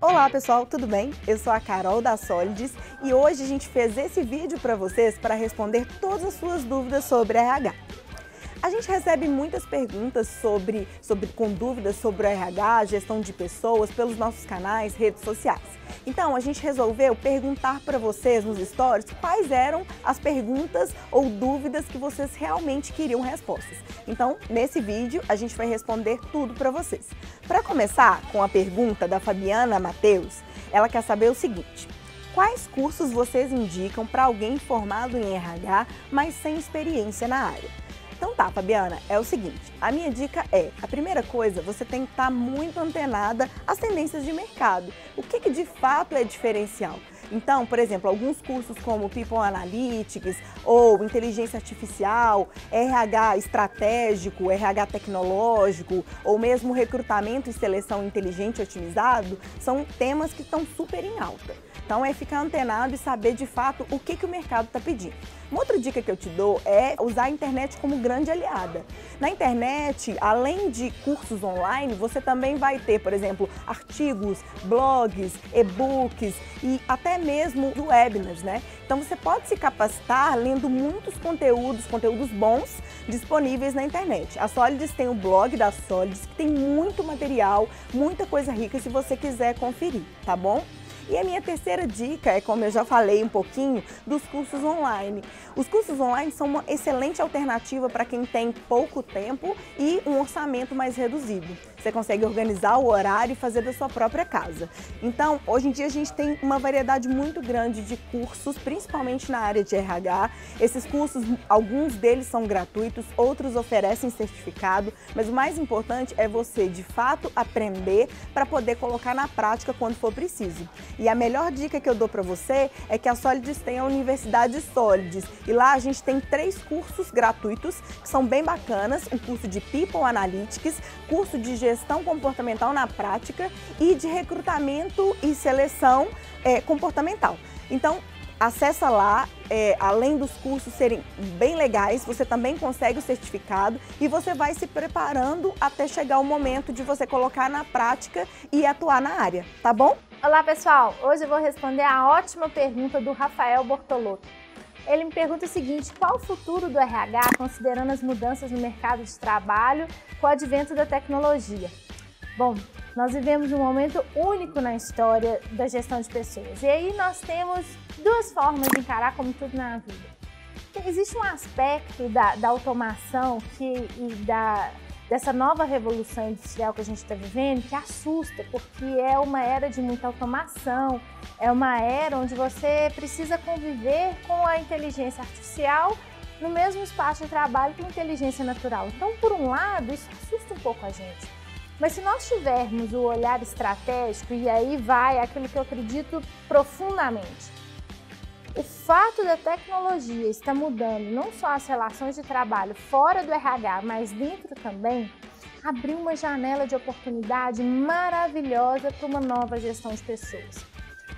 Olá pessoal, tudo bem? Eu sou a Carol da Solides e hoje a gente fez esse vídeo para vocês para responder todas as suas dúvidas sobre RH. A gente recebe muitas perguntas com dúvidas sobre o RH, gestão de pessoas, pelos nossos canais, redes sociais. Então a gente resolveu perguntar para vocês nos stories quais eram as perguntas ou dúvidas que vocês realmente queriam respostas. Então nesse vídeo a gente vai responder tudo para vocês. Para começar com a pergunta da Fabiana Matheus, ela quer saber o seguinte: quais cursos vocês indicam para alguém formado em RH, mas sem experiência na área? Então tá, Fabiana, é o seguinte, a minha dica é, a primeira coisa, você tem que estar muito antenada às tendências de mercado. O que de fato é diferencial? Então, por exemplo, alguns cursos como People Analytics ou Inteligência Artificial, RH estratégico, RH tecnológico ou mesmo recrutamento e seleção inteligente e otimizado são temas que estão super em alta. Então é ficar antenado e saber de fato o que o mercado está pedindo. Uma outra dica que eu te dou é usar a internet como grande aliada. Na internet, além de cursos online, você também vai ter, por exemplo, artigos, blogs, e-books e até mesmo webinars, né? Então você pode se capacitar lendo muitos conteúdos bons disponíveis na internet. A Solides tem o blog da Solides, que tem muito material, muita coisa rica se você quiser conferir, tá bom? E a minha terceira dica é, como eu já falei um pouquinho, dos cursos online. Os cursos online são uma excelente alternativa para quem tem pouco tempo e um orçamento mais reduzido. Você consegue organizar o horário e fazer da sua própria casa. Então, hoje em dia a gente tem uma variedade muito grande de cursos, principalmente na área de RH. Esses cursos, alguns deles são gratuitos, outros oferecem certificado, mas o mais importante é você, de fato, aprender para poder colocar na prática quando for preciso. E a melhor dica que eu dou para você é que a Solides tem a Universidade Solides. E lá a gente tem 3 cursos gratuitos que são bem bacanas. O curso de People Analytics, curso de gestão comportamental na prática e de recrutamento e seleção comportamental. Então, acessa lá, além dos cursos serem bem legais, você também consegue o certificado e você vai se preparando até chegar o momento de você colocar na prática e atuar na área, tá bom? Olá pessoal, hoje eu vou responder a ótima pergunta do Rafael Bortolotto. Ele me pergunta o seguinte: qual o futuro do RH considerando as mudanças no mercado de trabalho com o advento da tecnologia? Bom, nós vivemos um momento único na história da gestão de pessoas e aí nós temos duas formas de encarar como tudo na vida. Existe um aspecto da automação dessa nova revolução industrial que a gente está vivendo que assusta, porque é uma era de muita automação, é uma era onde você precisa conviver com a inteligência artificial no mesmo espaço de trabalho que a inteligência natural. Então, por um lado, isso assusta um pouco a gente. Mas se nós tivermos o olhar estratégico, e aí vai aquilo que eu acredito profundamente, o fato da tecnologia estar mudando não só as relações de trabalho fora do RH, mas dentro também, abriu uma janela de oportunidade maravilhosa para uma nova gestão de pessoas.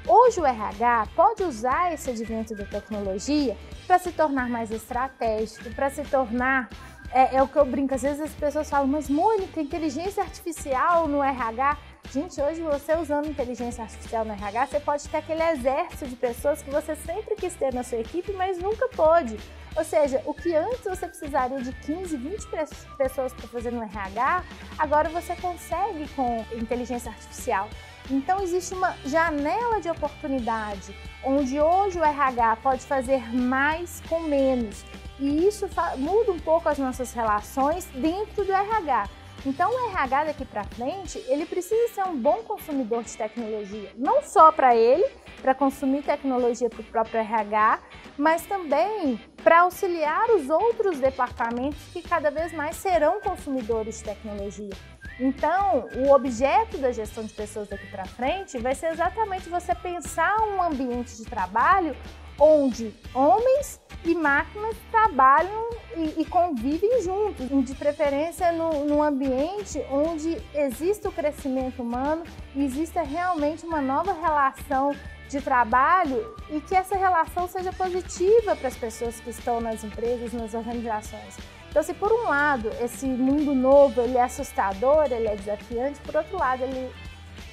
Hoje o RH pode usar esse advento da tecnologia para se tornar mais estratégico, para se tornar, é o que eu brinco, às vezes as pessoas falam, mas Mônica, inteligência artificial no RH... Gente, hoje você usando inteligência artificial no RH, você pode ter aquele exército de pessoas que você sempre quis ter na sua equipe, mas nunca pôde. Ou seja, o que antes você precisaria de 15, 20 pessoas para fazer no RH, agora você consegue com inteligência artificial. Então existe uma janela de oportunidade, onde hoje o RH pode fazer mais com menos. E isso muda um pouco as nossas relações dentro do RH. Então o RH daqui para frente, ele precisa ser um bom consumidor de tecnologia, não só para ele, para consumir tecnologia para o próprio RH, mas também para auxiliar os outros departamentos que cada vez mais serão consumidores de tecnologia. Então, o objeto da gestão de pessoas daqui para frente vai ser exatamente você pensar um ambiente de trabalho onde homens e máquinas trabalham e convivem juntos, de preferência num ambiente onde exista o crescimento humano e exista realmente uma nova relação de trabalho e que essa relação seja positiva para as pessoas que estão nas empresas, nas organizações. Então, se por um lado esse mundo novo ele é assustador, ele é desafiante, por outro lado ele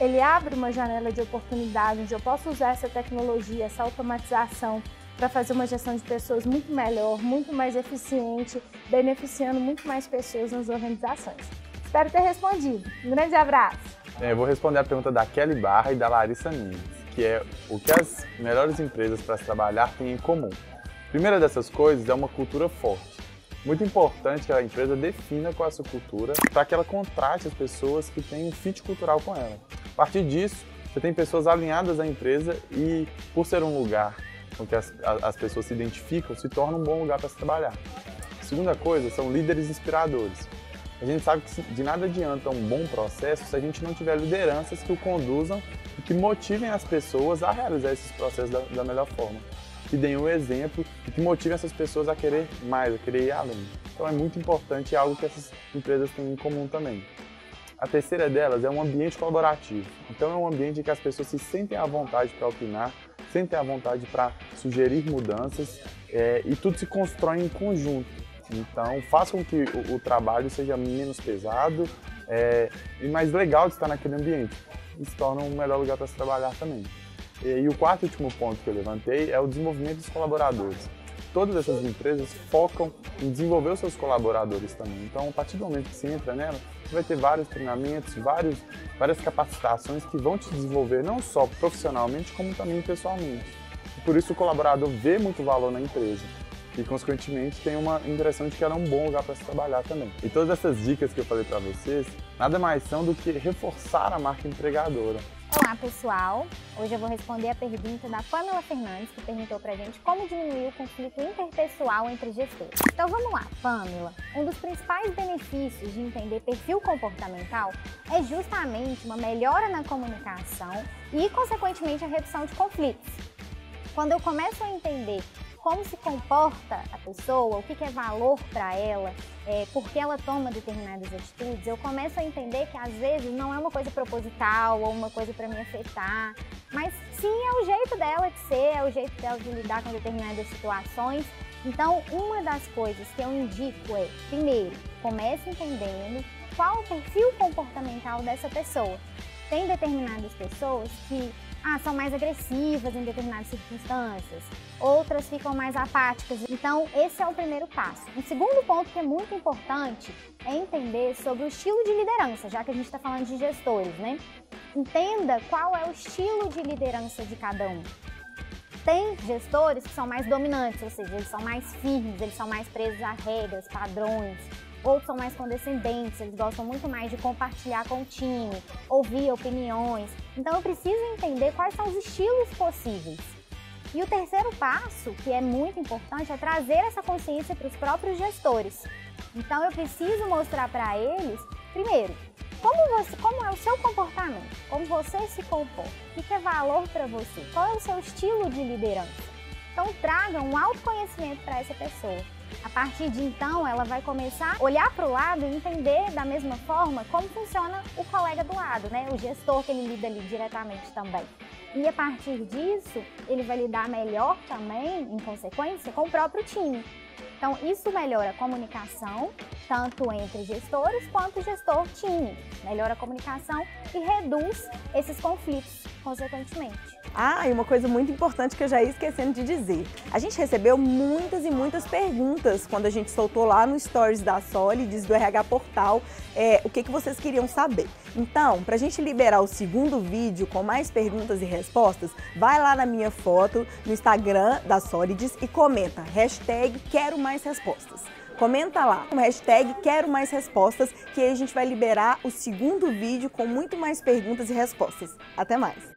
Ele abre uma janela de oportunidade onde eu posso usar essa tecnologia, essa automatização para fazer uma gestão de pessoas muito melhor, muito mais eficiente, beneficiando muito mais pessoas nas organizações. Espero ter respondido. Um grande abraço! Eu vou responder a pergunta da Kelly Barra e da Larissa Nunes, que é o que as melhores empresas para se trabalhar têm em comum. A primeira dessas coisas é uma cultura forte. Muito importante que a empresa defina qual é a sua cultura para que ela contrate as pessoas que têm um fit cultural com ela. A partir disso, você tem pessoas alinhadas à empresa e, por ser um lugar com que as pessoas se identificam, se torna um bom lugar para se trabalhar. A segunda coisa são líderes inspiradores. A gente sabe que de nada adianta um bom processo se a gente não tiver lideranças que o conduzam e que motivem as pessoas a realizar esses processos da melhor forma. Que deem um exemplo e que motivem essas pessoas a querer mais, a querer ir além. Então é muito importante e algo que essas empresas têm em comum também. A terceira delas é um ambiente colaborativo. Então é um ambiente em que as pessoas se sentem à vontade para opinar, sentem à vontade para sugerir mudanças e tudo se constrói em conjunto. Então faz com que o trabalho seja menos pesado e mais legal de estar naquele ambiente. E se torna um melhor lugar para se trabalhar também. E o quarto e último ponto que eu levantei é o desenvolvimento dos colaboradores. Todas essas empresas focam em desenvolver os seus colaboradores também. Então, a partir do momento que você entra nela, você vai ter vários treinamentos, várias capacitações que vão te desenvolver não só profissionalmente, como também pessoalmente. E por isso o colaborador vê muito valor na empresa e, consequentemente, tem uma impressão de que ela é um bom lugar para se trabalhar também. E todas essas dicas que eu falei para vocês, nada mais são do que reforçar a marca empregadora. Olá pessoal, hoje eu vou responder a pergunta da Pamela Fernandes, que perguntou pra gente como diminuir o conflito interpessoal entre gestores. Então vamos lá, Pamela. Um dos principais benefícios de entender perfil comportamental é justamente uma melhora na comunicação e, consequentemente, a redução de conflitos. Quando eu começo a entender como se comporta a pessoa, o que é valor para ela, por que ela toma determinadas atitudes, eu começo a entender que às vezes não é uma coisa proposital ou uma coisa para me afetar, mas sim é o jeito dela de ser, é o jeito dela de lidar com determinadas situações. Então, uma das coisas que eu indico é, primeiro, comece entendendo qual o perfil comportamental dessa pessoa. Tem determinadas pessoas que são mais agressivas em determinadas circunstâncias, outras ficam mais apáticas. Então, esse é o primeiro passo. Um segundo ponto que é muito importante é entender sobre o estilo de liderança, já que a gente está falando de gestores, né? Entenda qual é o estilo de liderança de cada um. Tem gestores que são mais dominantes, ou seja, eles são mais firmes, eles são mais presos a regras, padrões. Outros são mais condescendentes, eles gostam muito mais de compartilhar com o time, ouvir opiniões. Então eu preciso entender quais são os estilos possíveis. E o terceiro passo, que é muito importante, é trazer essa consciência para os próprios gestores. Então eu preciso mostrar para eles, primeiro, como é o seu comportamento, como você se comporta, o que é valor para você, qual é o seu estilo de liderança. Então traga um autoconhecimento para essa pessoa. A partir de então, ela vai começar a olhar para o lado e entender da mesma forma como funciona o colega do lado, né? O gestor que ele lida ali diretamente também. E a partir disso, ele vai lidar melhor também, em consequência, com o próprio time. Então, isso melhora a comunicação, tanto entre gestores quanto gestor-time. Melhora a comunicação e reduz esses conflitos, consequentemente. E uma coisa muito importante que eu já ia esquecendo de dizer. A gente recebeu muitas e muitas perguntas quando a gente soltou lá no Stories da Solids, do RH Portal, o que vocês queriam saber. Então, pra gente liberar o segundo vídeo com mais perguntas e respostas, vai lá na minha foto, no Instagram da Solids e comenta, #quero mais respostas. Comenta lá, com #quero mais respostas, que aí a gente vai liberar o segundo vídeo com muito mais perguntas e respostas. Até mais!